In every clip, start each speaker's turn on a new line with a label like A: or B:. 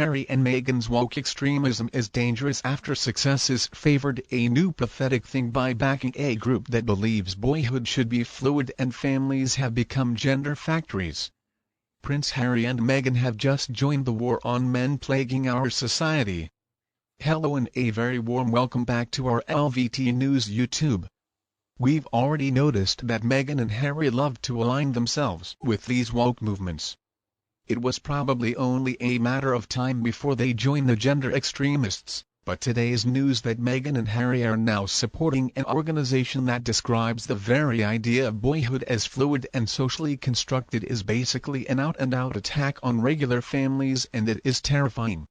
A: Harry and Meghan's woke extremism is dangerous after success is favored, a new pathetic thing by backing a group that believes boyhood should be fluid and families have become gender factories. Prince Harry and Meghan have just joined the war on men plaguing our society. Hello and a very warm welcome back to our LVT News YouTube. We've already noticed that Meghan and Harry love to align themselves with these woke movements. It was probably only a matter of time before they joined the gender extremists, but today's news that Meghan and Harry are now supporting an organization that describes the very idea of boyhood as fluid and socially constructed is basically an out-and-out attack on regular families, and it is terrifying.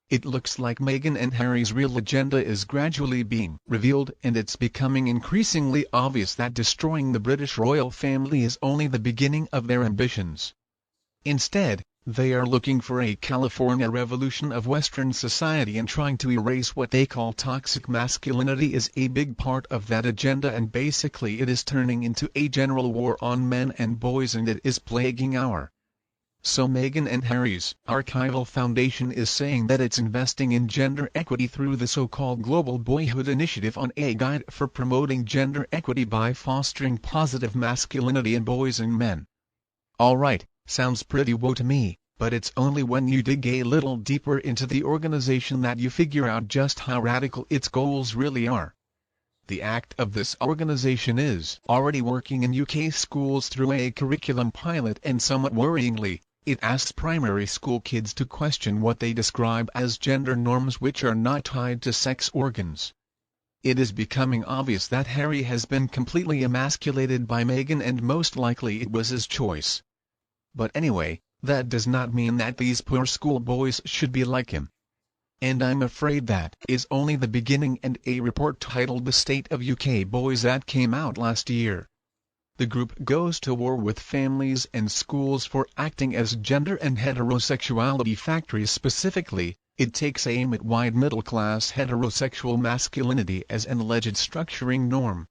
A: It looks like Meghan and Harry's real agenda is gradually being revealed, and it's becoming increasingly obvious that destroying the British royal family is only the beginning of their ambitions. Instead, they are looking for a California revolution of Western society, and trying to erase what they call toxic masculinity is a big part of that agenda, and basically it is turning into a general war on men and boys, and it is plaguing our. So Meghan and Harry's archival foundation is saying that it's investing in gender equity through the so-called Global Boyhood Initiative on a guide for promoting gender equity by fostering positive masculinity in boys and men. Alright, sounds pretty woke to me, but it's only when you dig a little deeper into the organization that you figure out just how radical its goals really are. The act of this organization is already working in UK schools through a curriculum pilot, and somewhat worryingly, it asks primary school kids to question what they describe as gender norms which are not tied to sex organs. It is becoming obvious that Harry has been completely emasculated by Meghan, and most likely it was his choice. But anyway, that does not mean that these poor schoolboys should be like him. And I'm afraid that is only the beginning, and a report titled The State of UK Boys that came out last year. The group goes to war with families and schools for acting as gender and heterosexuality factories. Specifically, it takes aim at wide middle-class heterosexual masculinity as an alleged structuring norm.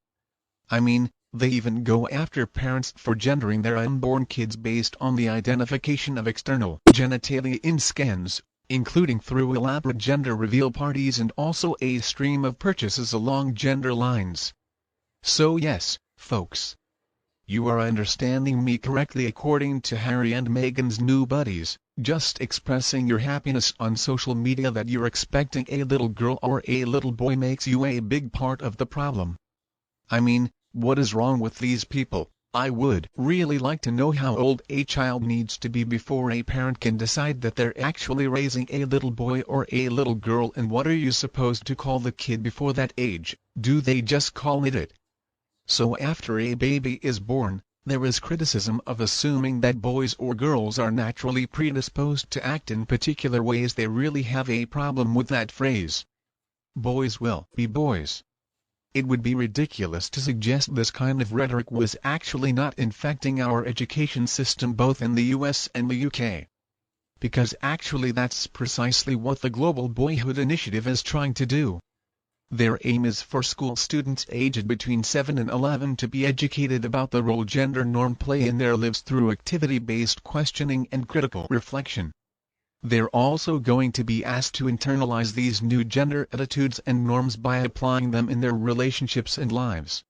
A: I mean, they even go after parents for gendering their unborn kids based on the identification of external genitalia in scans, including through elaborate gender reveal parties and also a stream of purchases along gender lines. So yes, folks, you are understanding me correctly. According to Harry and Meghan's new buddies, just expressing your happiness on social media that you're expecting a little girl or a little boy makes you a big part of the problem. I mean, what is wrong with these people? I would really like to know how old a child needs to be before a parent can decide that they're actually raising a little boy or a little girl, and what are you supposed to call the kid before that age? Do they just call it? So after a baby is born, there is criticism of assuming that boys or girls are naturally predisposed to act in particular ways. They really have a problem with that phrase. Boys will be boys. It would be ridiculous to suggest this kind of rhetoric was actually not infecting our education system both in the US and the UK. Because actually that's precisely what the Global Boyhood Initiative is trying to do. Their aim is for school students aged between 7 and 11 to be educated about the role gender norm play in their lives through activity-based questioning and critical reflection. They're also going to be asked to internalize these new gender attitudes and norms by applying them in their relationships and lives.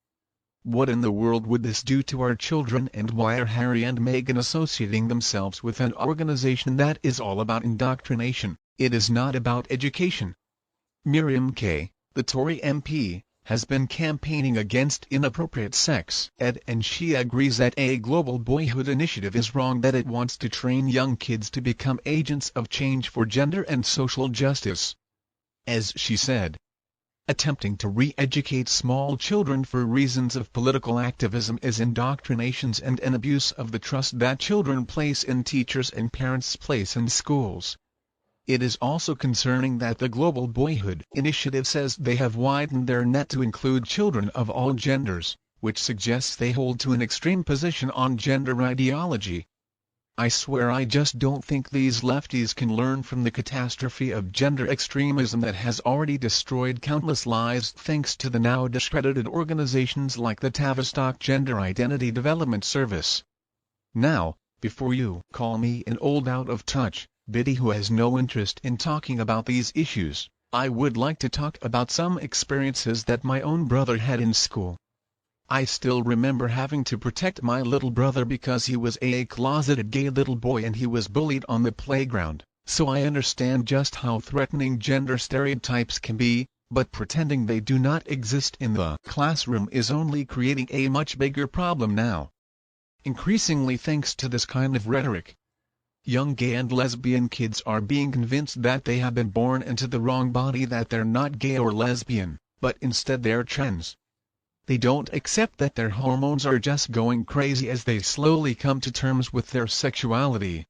A: What in the world would this do to our children, and why are Harry and Meghan associating themselves with an organization that is all about indoctrination? It is not about education. Miriam K., the Tory MP, has been campaigning against inappropriate sex ed, and she agrees that a Global Boyhood Initiative is wrong, that it wants to train young kids to become agents of change for gender and social justice. As she said, attempting to re-educate small children for reasons of political activism is indoctrination and an abuse of the trust that children place in teachers and parents place in schools. It is also concerning that the Global Boyhood Initiative says they have widened their net to include children of all genders, which suggests they hold to an extreme position on gender ideology. I swear I just don't think these lefties can learn from the catastrophe of gender extremism that has already destroyed countless lives thanks to the now discredited organizations like the Tavistock Gender Identity Development Service. Now, before you call me an old out of touch, Biddy who has no interest in talking about these issues. I would like to talk about some experiences that my own brother had in school. I still remember having to protect my little brother because he was a closeted gay little boy and he was bullied on the playground, so I understand just how threatening gender stereotypes can be, but pretending they do not exist in the classroom is only creating a much bigger problem now. Increasingly thanks to this kind of rhetoric, young gay and lesbian kids are being convinced that they have been born into the wrong body, that they're not gay or lesbian, but instead they're trans. They don't accept that their hormones are just going crazy as they slowly come to terms with their sexuality.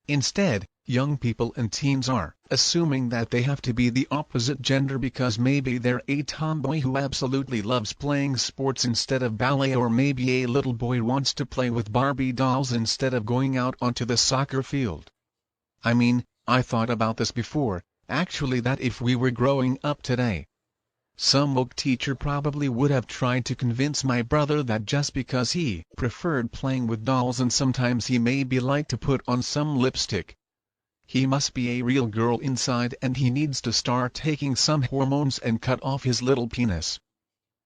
A: Instead, young people and teens are assuming that they have to be the opposite gender because maybe they're a tomboy who absolutely loves playing sports instead of ballet, or maybe a little boy wants to play with Barbie dolls instead of going out onto the soccer field. I mean, I thought about this before, actually, that if we were growing up today, some woke teacher probably would have tried to convince my brother that just because he preferred playing with dolls and sometimes he maybe liked to put on some lipstick, he must be a real girl inside and he needs to start taking some hormones and cut off his little penis.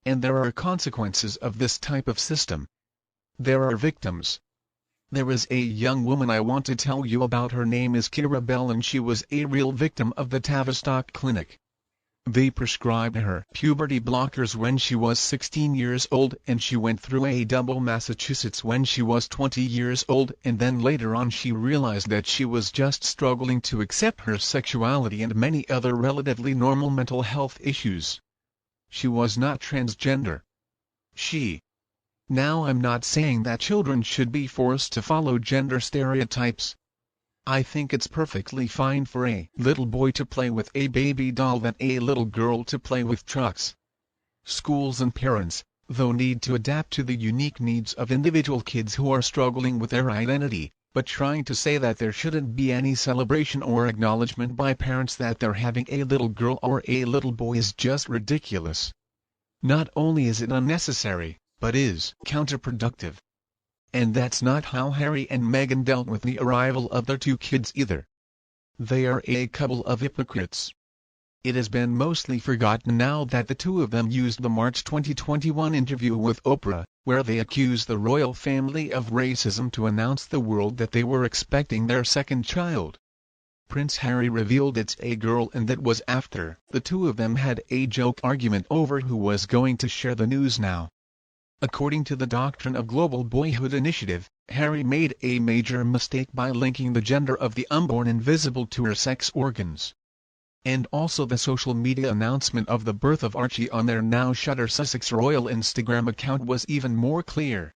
A: And there are consequences of this type of system. There are victims. There is a young woman I want to tell you about. Her name is Kira Bell and she was a real victim of the Tavistock Clinic. They prescribed her puberty blockers when she was 16 years old and she went through a double Massachusetts when she was 20 years old, and then later on she realized that she was just struggling to accept her sexuality and many other relatively normal mental health issues. She was not transgender. Now I'm not saying that children should be forced to follow gender stereotypes. I think it's perfectly fine for a little boy to play with a baby doll than a little girl to play with trucks. Schools and parents, though, need to adapt to the unique needs of individual kids who are struggling with their identity, but trying to say that there shouldn't be any celebration or acknowledgement by parents that they're having a little girl or a little boy is just ridiculous. Not only is it unnecessary, but is counterproductive. And that's not how Harry and Meghan dealt with the arrival of their two kids either. They are a couple of hypocrites. It has been mostly forgotten now that the two of them used the March 2021 interview with Oprah, where they accused the royal family of racism, to announce the world that they were expecting their second child. Prince Harry revealed it's a girl, and that was after the two of them had a joke argument over who was going to share the news now. According to the Doctrine of Global Boyhood Initiative, Harry made a major mistake by linking the gender of the unborn invisible to her sex organs. And also the social media announcement of the birth of Archie on their now shuttered Sussex royal Instagram account was even more clear.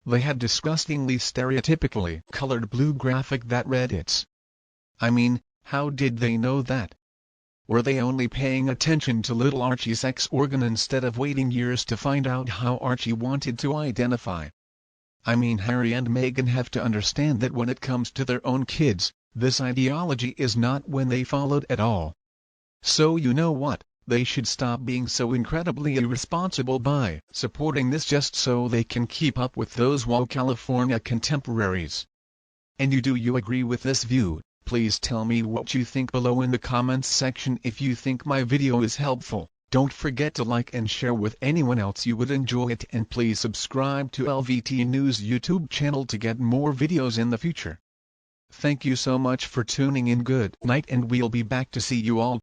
A: They had disgustingly stereotypically colored blue graphic that read "It's." I mean, how did they know that? Were they only paying attention to little Archie's sex organ instead of waiting years to find out how Archie wanted to identify? I mean, Harry and Meghan have to understand that when it comes to their own kids, this ideology is not one they followed at all. So you know what, they should stop being so incredibly irresponsible by supporting this just so they can keep up with those woke California contemporaries. And do you agree with this view? Please tell me what you think below in the comments section. If you think my video is helpful, don't forget to like and share with anyone else you would enjoy it, and please subscribe to LVT News YouTube channel to get more videos in the future. Thank you so much for tuning in. Good night, and we'll be back to see you all